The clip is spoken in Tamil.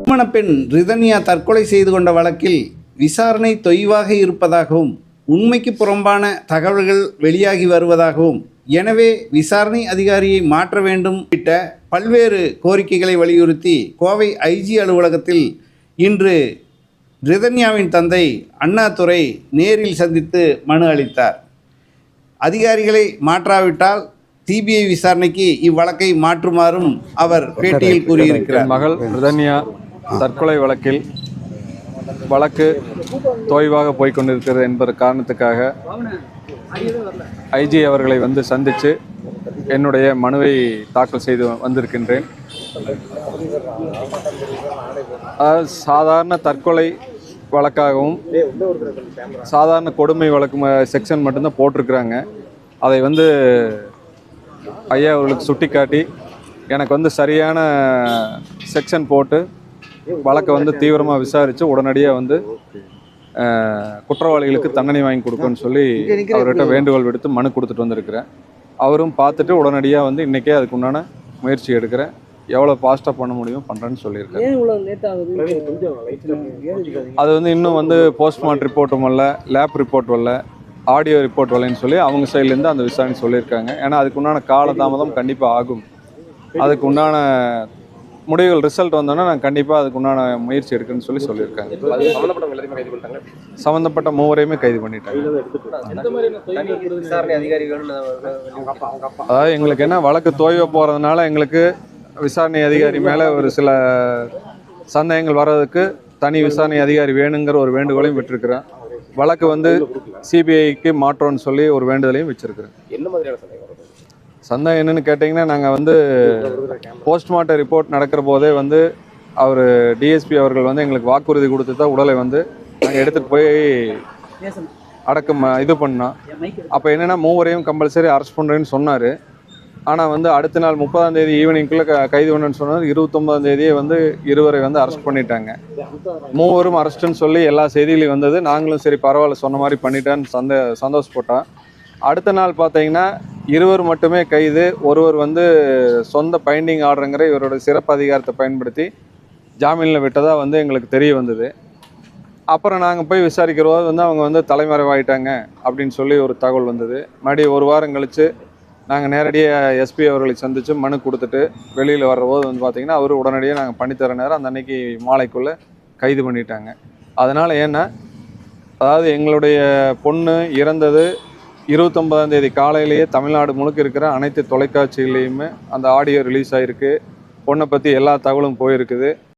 திருமண பெண் ரிதன்யா தற்கொலை செய்து கொண்ட வழக்கில் விசாரணை தொய்வாக இருப்பதாகவும் உண்மைக்கு புறம்பான தகவல்கள் வெளியாகி வருவதாகவும் எனவே விசாரணை அதிகாரியை மாற்ற வேண்டும் உள்ளிட்ட பல்வேறு கோரிக்கைகளை வலியுறுத்தி கோவை ஐஜி அலுவலகத்தில் இன்று ரிதன்யாவின் தந்தை அண்ணாதுரை நேரில் சந்தித்து மனு அளித்தார். அதிகாரிகளை மாற்றாவிட்டால் சிபிஐ விசாரணைக்கு இவ்வழக்கை மாற்றுமாறும் அவர் பேட்டியில் கூறியிருக்கிறார். மகள் ரிதன்யா தற்கொலை வழக்கில் வழக்கு தோய்வாக போய்கொண்டிருக்கிறது என்பது காரணத்துக்காக ஐஜி அவர்களை வந்து சந்தித்து என்னுடைய மனுவை தாக்கல் செய்து வந்திருக்கின்றேன். சாதாரண தற்கொலை வழக்காகவும் சாதாரண கொடுமை வழக்கு செக்ஷன் மட்டும்தான் போட்டிருக்கிறாங்க. அதை வந்து ஐயா அவர்களுக்கு சுட்டி காட்டி எனக்கு வந்து சரியான செக்ஷன் போட்டு வழக்கை வந்து தீவிரமாக விசாரித்து உடனடியாக வந்து குற்றவாளிகளுக்கு தண்டனை வாங்கி கொடுக்கணும்னு சொல்லி அவர்கிட்ட வேண்டுகோள் விடுத்து மனு கொடுத்துட்டு வந்திருக்கிறேன். அவரும் பார்த்துட்டு உடனடியாக வந்து இன்றைக்கே அதுக்கு உண்டான முயற்சி எடுக்கிறேன். எவ்வளோ ஃபாஸ்ட்டாக பண்ண முடியுமோ பண்ணுறேன்னு சொல்லியிருக்கேன். அது வந்து இன்னும் வந்து போஸ்ட்மார்ட்டம் ரிப்போர்ட்டும் வரல, லேப் ரிப்போர்ட் வரல, ஆடியோ ரிப்போர்ட் வரலன்னு சொல்லி அவங்க சைட்லேருந்து அந்த விசாரணை சொல்லியிருக்காங்க. ஏன்னா அதுக்கு உண்டான காலதாமதம் கண்டிப்பாக ஆகும். அதுக்கு உண்டான முடிவுகள் ரிசல்ட் வந்தோன்னா நான் கண்டிப்பாக அதுக்கு உண்டான முயற்சி எடுக்குன்னு சொல்லியிருக்காங்க. சம்மந்தப்பட்ட மூவரையுமே கைது பண்ணிட்டாங்க. அதாவது எங்களுக்கு என்ன வழக்கு தோய்வாக போகிறதுனால எங்களுக்கு விசாரணை அதிகாரி மேலே ஒரு சில சந்தேகங்கள் வர்றதுக்கு தனி விசாரணை அதிகாரி வேணுங்கிற ஒரு வேண்டுகோளையும் விட்டுருக்குறேன். வழக்கு வந்து சிபிஐக்கு மாற்றோன்னு சொல்லி ஒரு வேண்டுதலையும் வச்சுருக்குறேன். என்ன மாதிரியான சந்தேகம் என்னென்னு கேட்டிங்கன்னா, நாங்கள் வந்து போஸ்ட்மார்ட்டம் ரிப்போர்ட் நடக்கிற போதே வந்து அவர் டிஎஸ்பி அவர்கள் வந்து எங்களுக்கு வாக்குறுதி கொடுத்து தான் உடலை வந்து நாங்கள் எடுத்துகிட்டு போய் இது பண்ணோம். அப்போ என்னென்னா மூவரையும் கம்பல்சரி அரெஸ்ட் பண்ணுறேன்னு சொன்னார். ஆனால் வந்து அடுத்த நாள் 30ஆம் தேதி ஈவினிங்குள்ளே கைது பண்ணணுன்னு சொன்னார். 29ஆம் தேதியே வந்து இருவரை வந்து அரெஸ்ட் பண்ணிட்டாங்க. மூவரும் அரெஸ்ட்டுன்னு சொல்லி எல்லா செய்திகளையும் வந்தது. நாங்களும் சரி பரவாயில்ல சொன்ன மாதிரி பண்ணிட்டான்னு சந்தோஷப்பட்டோம். அடுத்த நாள் பார்த்தீங்கன்னா இருவர் மட்டுமே கைது. ஒருவர் வந்து சொந்த பைண்டிங் ஆர்டருங்கிற இவரோட சிறப்பு அதிகாரத்தை பயன்படுத்தி ஜாமீனில் விட்டதாக வந்து எங்களுக்கு தெரிய வந்தது. அப்புறம் நாங்கள் போய் விசாரிக்கிற போது வந்து அவங்க வந்து தலைமறைவாயிட்டாங்க அப்படின்னு சொல்லி ஒரு தகவல் வந்தது. மறுபடியும் ஒரு வாரம் கழித்து நாங்கள் நேரடியாக எஸ்பி அவர்களை சந்தித்து மனு கொடுத்துட்டு வெளியில் வர்றபோது வந்து பார்த்திங்கன்னா அவர் உடனடியாக நாங்கள் பண்ணித்தர நேரம் அந்த அன்னைக்கு மாலைக்குள்ளே கைது பண்ணிட்டாங்க. அதனால் ஏன்னா அதாவது எங்களுடைய பொண்ணு இறந்தது 29ஆம் தேதி காலையிலேயே தமிழ்நாடு முழுக்க இருக்கிற அனைத்து தொலைக்காட்சிகளையுமே அந்த ஆடியோ ரிலீஸ் ஆகிருக்கு. பொண்ணை பற்றி எல்லா தகவலும் போயிருக்குது.